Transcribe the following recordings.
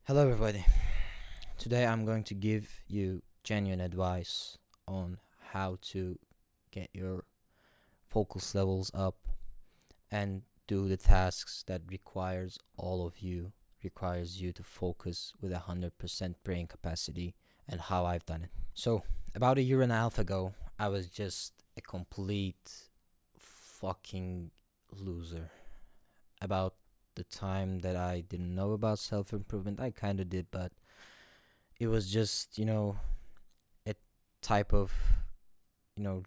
Hello, everybody. Today I'm going to give you genuine advice on how to get your focus levels up and do the tasks that requires you to focus with 100% brain capacity and how I've done it. So, about a year and a half ago, I was just a complete fucking loser. About the time that I didn't know about self improvement, I kind of did, but it was just a type of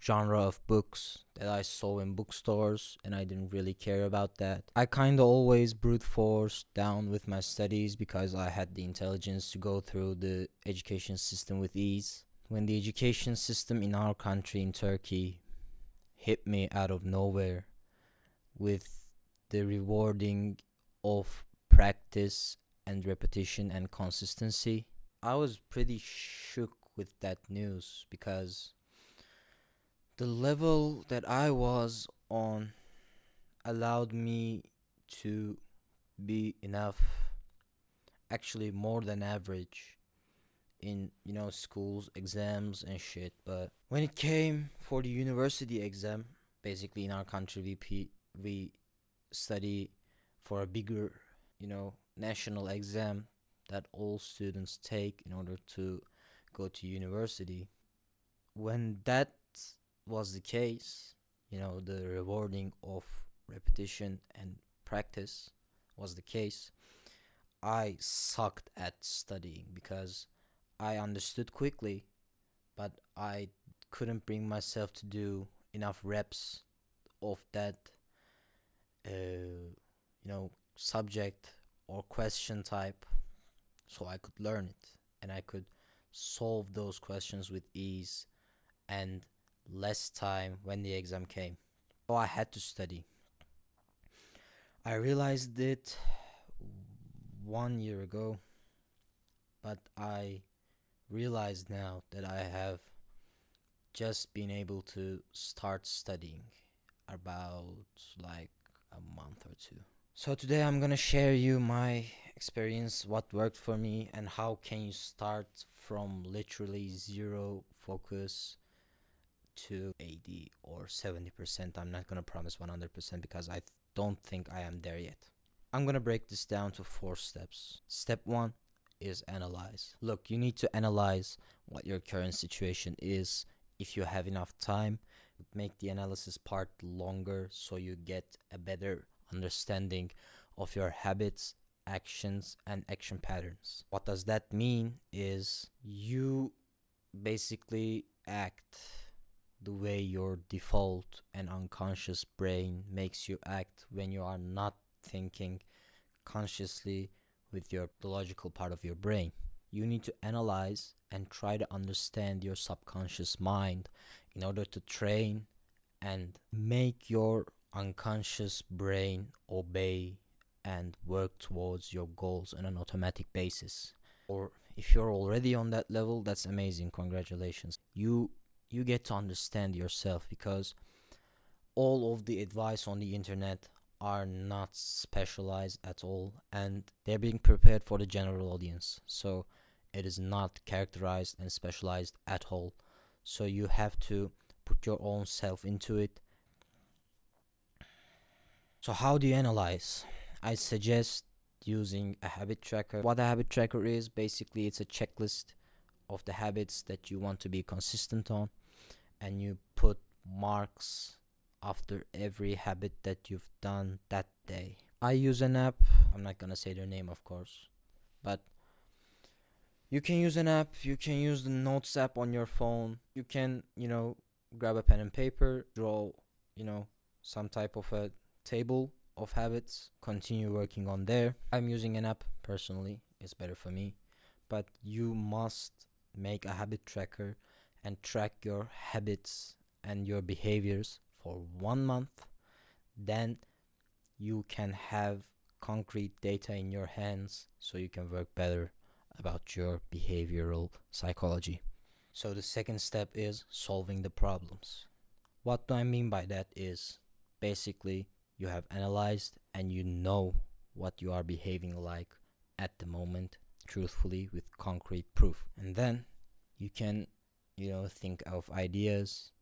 genre of books that I saw in bookstores, and I didn't really care about that. I kind of always brute force down with my studies because I had the intelligence to go through the education system with ease. When the education system in our country, in Turkey, hit me out of nowhere with the rewarding of practice and repetition and consistency, I was pretty shook with that news because the level that I was on allowed me to be enough, actually more than average, in schools, exams, and shit. But when it came for the university exam, basically in our country, we study for a bigger, national exam that all students take in order to go to university. When that was the case, the rewarding of repetition and practice was the case, I sucked at studying because I understood quickly, but I couldn't bring myself to do enough reps of that, subject or question type so I could learn it and I could solve those questions with ease and less time when the exam came. So I had to study. I realized it 1 year ago, but I realize now that I have just been able to start studying about like a month or two. So today I'm gonna share you my experience, what worked for me, and how can you start from literally zero focus to 80 or 70%. I'm not gonna promise 100% because I don't think I am there yet. I'm gonna break this down to 4 steps. Step 1 is analyze. Look, you need to analyze what your current situation is. If you have enough time, make the analysis part longer so you get a better understanding of your habits, actions, and action patterns. What does that mean is you basically act the way your default and unconscious brain makes you act when you are not thinking consciously with the logical part of your brain. You need to analyze and try to understand your subconscious mind in order to train and make your unconscious brain obey and work towards your goals on an automatic basis. Or if you're already on that level, that's amazing. Congratulations. You get to understand yourself because all of the advice on the internet are not specialized at all and they're being prepared for the general audience. So it is not characterized and specialized at all. So you have to put your own self into it. So how do you analyze? I suggest using a habit tracker. What a habit tracker is, basically it's a checklist of the habits that you want to be consistent on, and you put marks after every habit that you've done that day. I use an app. I'm not gonna say their name, of course, but you can use an app. You can use the Notes app on your phone. You can, grab a pen and paper, draw, some type of a table of habits, continue working on there. I'm using an app personally, it's better for me, but you must make a habit tracker and track your habits and your behaviors for 1 month. Then you can have concrete data in your hands so you can work better about your behavioral psychology. So the second step is solving the problems. What do I mean by that is basically you have analyzed and you know what you are behaving like at the moment. truthfully with concrete proof. And then you can, think of ideas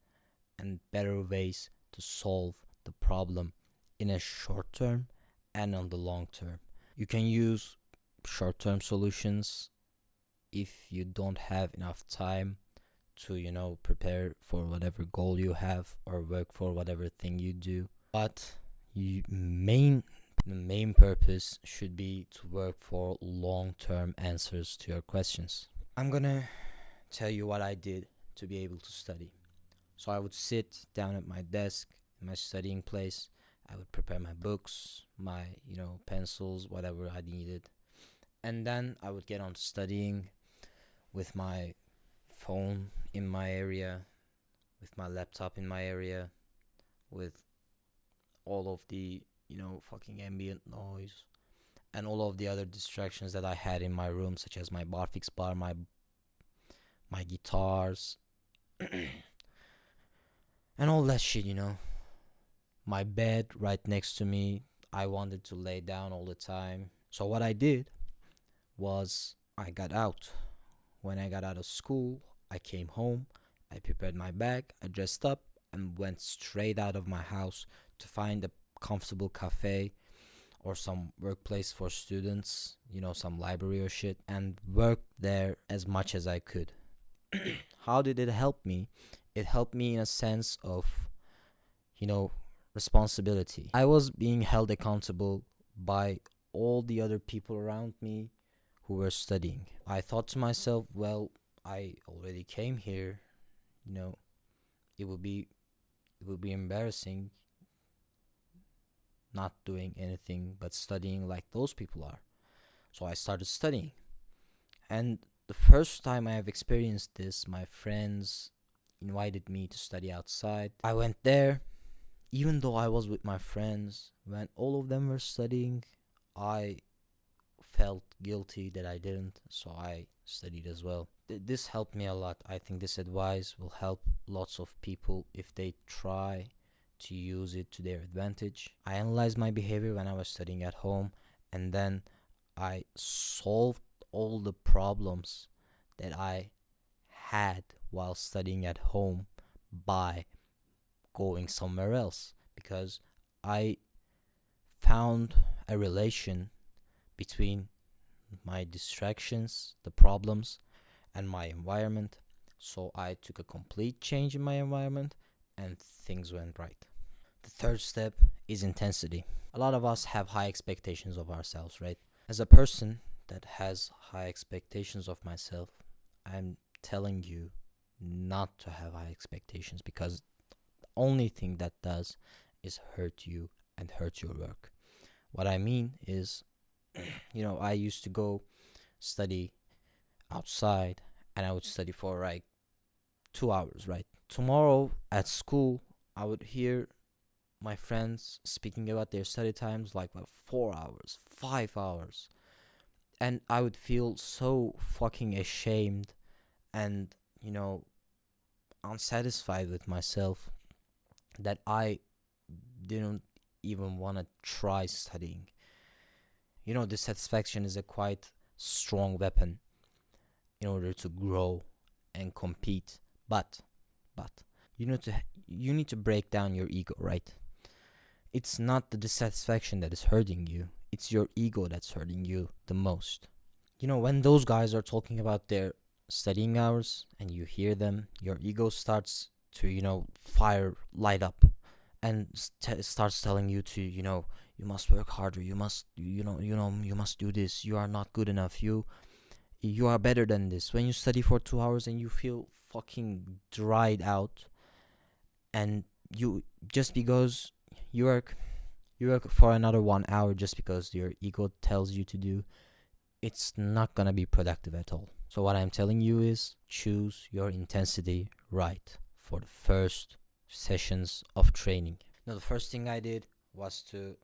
and better ways to solve the problem in a short term and on the long term. You can use short term solutions if you don't have enough time to, prepare for whatever goal you have or work for whatever thing you do. But the main purpose should be to work for long term answers to your questions. I'm gonna tell you what I did to be able to study. So I would sit down at my desk in my studying place. I would prepare my books, my, pencils, whatever I needed. And then I would get on studying with my phone in my area, with my laptop in my area, with all of the, fucking ambient noise and all of the other distractions that I had in my room, such as my barfix bar, my guitars, and all that shit, My bed right next to me. I wanted to lay down all the time. So what I did was I got out. When I got out of school, I came home, I prepared my bag, I dressed up, and went straight out of my house to find a comfortable cafe or some workplace for students, some library or shit, and worked there as much as I could. How did it help me? It helped me in a sense of, responsibility. I was being held accountable by all the other people around me who were studying. I thought to myself, well, I already came here, it would be embarrassing not doing anything but studying like those people are. So I started studying. And the first time I have experienced this, my friends invited me to study outside. I went there, even though I was with my friends. When all of them were studying, I felt guilty that I didn't, so I studied as well. This helped me a lot. I think this advice will help lots of people if they try to use it to their advantage. I analyzed my behavior when I was studying at home, and then I solved all the problems that I had while studying at home by going somewhere else, because I found a relation between my distractions, the problems, and my environment. So I took a complete change in my environment and things went right. The third step is intensity. A lot of us have high expectations of ourselves, right? As a person that has high expectations of myself, I'm telling you not to have high expectations, because the only thing that does is hurt you and hurt your work. What I mean is, I used to go study outside and I would study for like 2 hours, right? Tomorrow at school, I would hear my friends speaking about their study times like 4 hours, 5 hours. And I would feel so fucking ashamed and, unsatisfied with myself that I didn't even want to try studying. Dissatisfaction is a quite strong weapon in order to grow and compete. But you need to break down your ego, right? It's not the dissatisfaction that is hurting you. It's your ego that's hurting you the most. When those guys are talking about their studying hours and you hear them, your ego starts to, light up and starts telling you to, you must work harder. You must, you must do this. You are not good enough. You are better than this. When you study for 2 hours and you feel fucking dried out, and you just because you work for another 1 hour just because your ego tells you to do, it's not gonna be productive at all. So what I'm telling you is choose your intensity right for the first sessions of training. Now, the first thing I did was to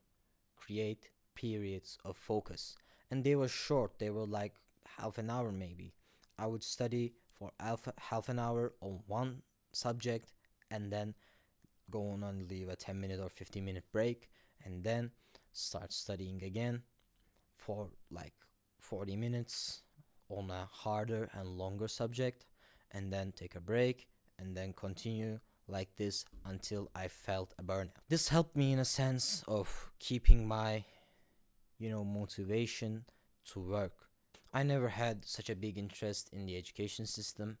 create periods of focus, and they were short. They were like half an hour maybe. I would study for half an hour on one subject, and then go on and leave a 10-minute or 15-minute break, and then start studying again for like 40 minutes on a harder and longer subject, and then take a break, and then continue like this until I felt a burnout. This helped me in a sense of keeping my, motivation to work. I never had such a big interest in the education system,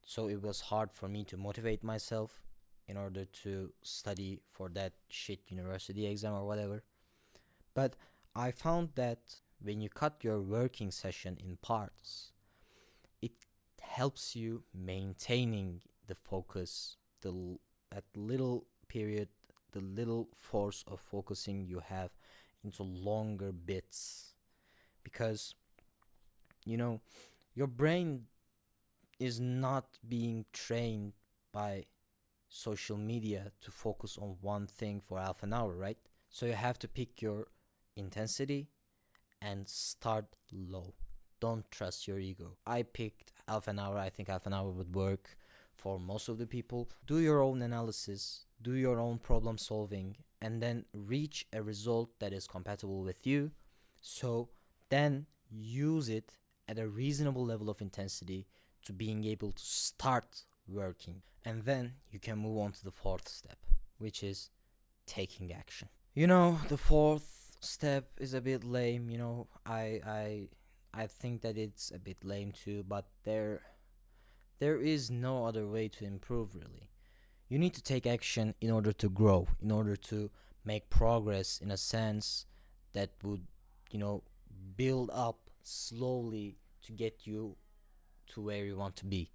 so it was hard for me to motivate myself in order to study for that shit university exam or whatever. But I found that when you cut your working session in parts, it helps you maintaining the focus, that little period, the little force of focusing you have into longer bits, because you know your brain is not being trained by social media to focus on one thing for half an hour, right? So you have to pick your intensity and start low. Don't trust your ego. I picked half an hour. I think half an hour would work for most of the people. Do your own analysis, do your own problem solving, and then reach a result that is compatible with you. So then use it at a reasonable level of intensity to being able to start working. And then you can move on to the fourth step, which is taking action. The fourth step is a bit lame. I think that it's a bit lame too, but there is no other way to improve really. You need to take action in order to grow, in order to make progress in a sense that would, you know, build up slowly to get you to where you want to be.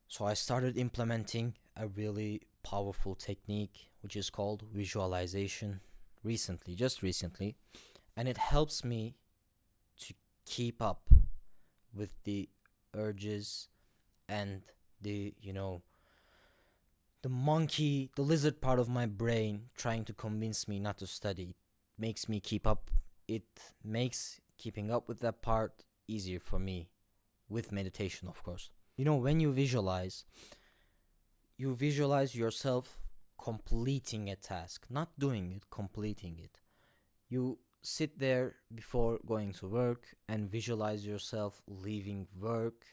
So I started implementing a really powerful technique which is called visualization recently, just recently, and it helps me to keep up with the urges and the lizard part of my brain trying to convince me not to study. It makes me keep up. It makes keeping up with that part easier for me, with meditation, of course. When you visualize yourself completing a task, not doing it, completing it. You sit there before going to work and visualize yourself leaving work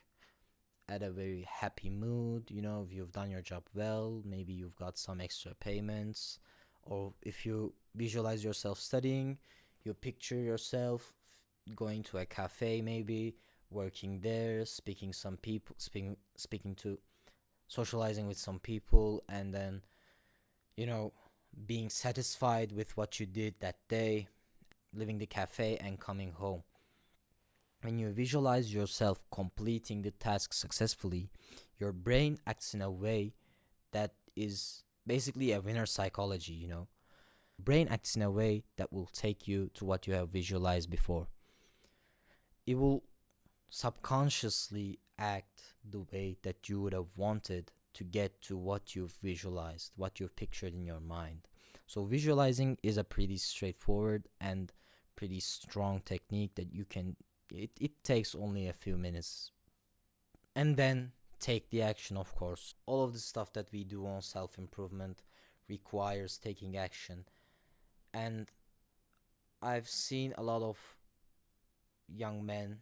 at a very happy mood. If you've done your job well, maybe you've got some extra payments. Or if you visualize yourself studying, you picture yourself going to a cafe, maybe working there, speaking to, socializing with some people, and then, you know, being satisfied with what you did that day, leaving the cafe and coming home. When you visualize yourself completing the task successfully, your brain acts in a way that is basically a winner psychology. Brain acts in a way that will take you to what you have visualized before. It will subconsciously act the way that you would have wanted to get to what you've visualized, what you've pictured in your mind. So visualizing is a pretty straightforward and pretty strong technique that it takes only a few minutes. And then take the action, of course. All of the stuff that we do on self-improvement requires taking action. And I've seen a lot of young men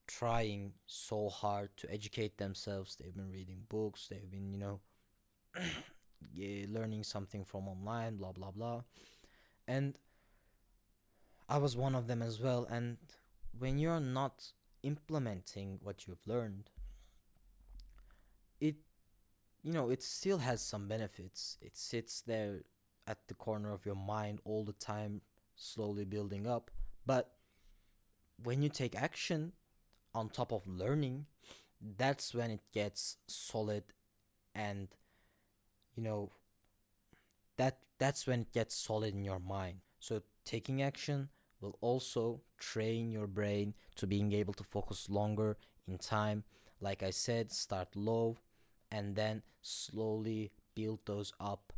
trying so hard to educate themselves. They've been reading books, they've been, learning something from online, blah, blah, blah. And I was one of them as well. And when you're not implementing what you've learned, it it still has some benefits. It sits there at the corner of your mind all the time, slowly building up. But when you take action on top of learning, that's when it gets solid, and you know that's when it gets solid in your mind. So taking action will also train your brain to being able to focus longer in time. Like I said, start low and then slowly build those up.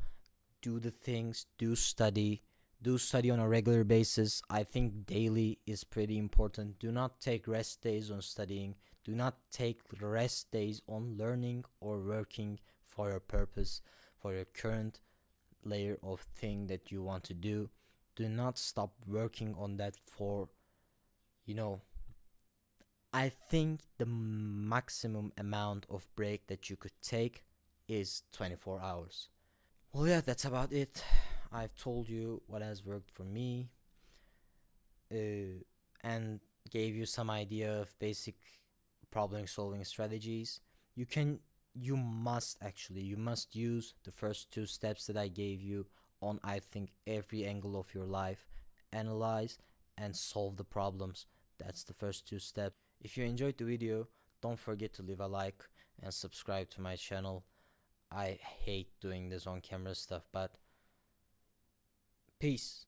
Do the things, do study on a regular basis. I think daily is pretty important. Do not take rest days on studying. Do not take rest days on learning or working for your purpose, for your current layer of thing that you want to do. Do not stop working on that for, you know, I think the maximum amount of break that you could take is 24 hours. Well, yeah, that's about it. I've told you what has worked for me, and gave you some idea of basic problem solving strategies. You can, you must use the first two steps that I gave you on, I think, every angle of your life. Analyze and solve the problems. That's the first two steps. If you enjoyed the video, don't forget to leave a like and subscribe to my channel. I hate doing this on camera stuff, but peace.